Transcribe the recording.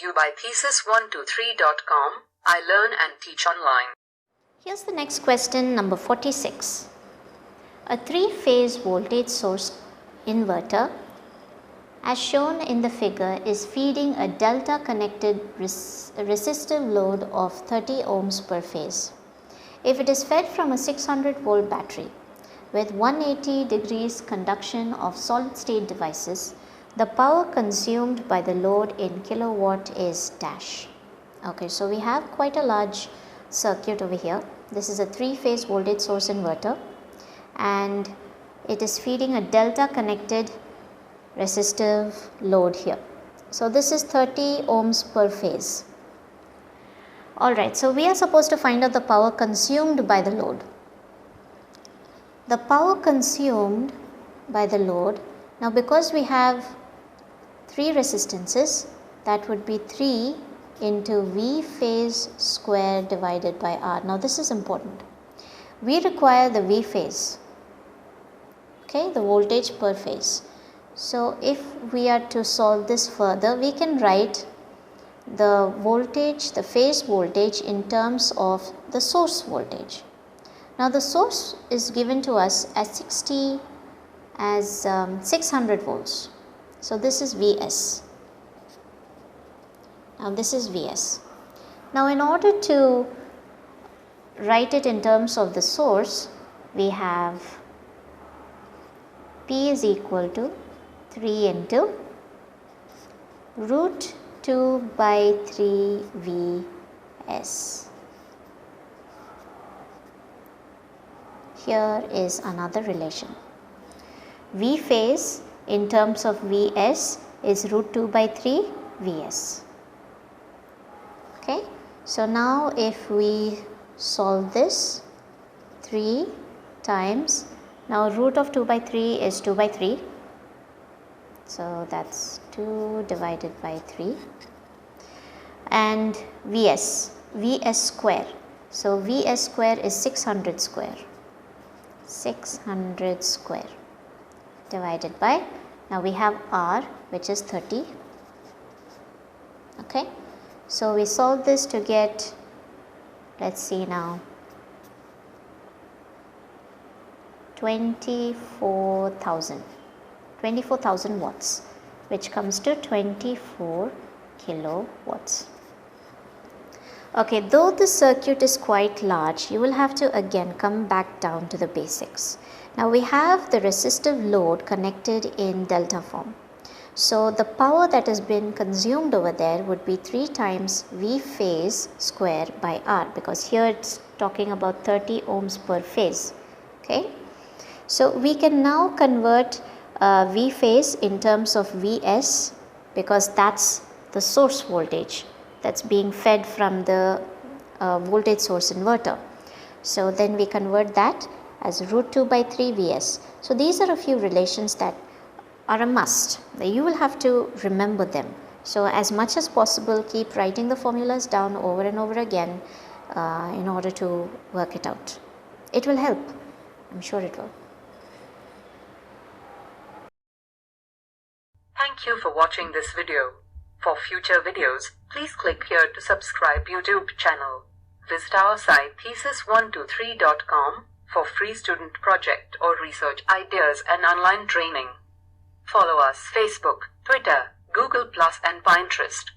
you by thesis123.com. I learn and teach online. Here's the next question, number 46. A three-phase voltage source inverter, as shown in the figure, is feeding a delta connected resistive load of 30 ohms per phase. If it is fed from a 600 volt battery with 180 degrees conduction of solid state devices, the power consumed by the load in kilowatt is dash. Okay, so we have quite a large circuit over here. This is a three-phase voltage source inverter and it is feeding a delta connected resistive load here. So this is 30 ohms per phase. Alright, so we are supposed to find out the power consumed by the load. The power consumed by the load, now because we have three resistances, that would be 3 into V phase square divided by R. Now this is important. We require the V phase, okay, the voltage per phase. So if we are to solve this further, we can write the voltage, the phase voltage in terms of the source voltage. Now the source is given to us as 600 volts. So this is Vs. Now this is Vs. Now in order to write it in terms of the source, we have P is equal to 3 into root 2 by 3 Vs. Here is another relation. V phase in terms of Vs is root 2 by 3 Vs. Okay. So now if we solve this, 3 times, now root of 2 by 3 is 2 by 3. So that's 2 divided by 3 and Vs square. So Vs square is 600 square divided by, now we have R which is 30. Okay. So we solve this to get, let's see now, 24,000 watts, which comes to 24 kilowatts. Okay, though the circuit is quite large, you will have to again come back down to the basics. Now we have the resistive load connected in delta form. So the power that has been consumed over there would be 3 times V phase square by R, because here it's talking about 30 ohms per phase. Okay. So we can now convert V phase in terms of Vs, because that's the source voltage that's being fed from the voltage source inverter. So then we convert that as root 2 by 3 Vs. So these are a few relations that are a must. You will have to remember them. So as much as possible, keep writing the formulas down over and over again in order to work it out. It will help. I'm sure it will. Thank you for watching this video. For future videos, please click here to subscribe YouTube channel. Visit our site thesis123.com for free student project or research ideas and online training. Follow us Facebook, Twitter, Google+ and Pinterest.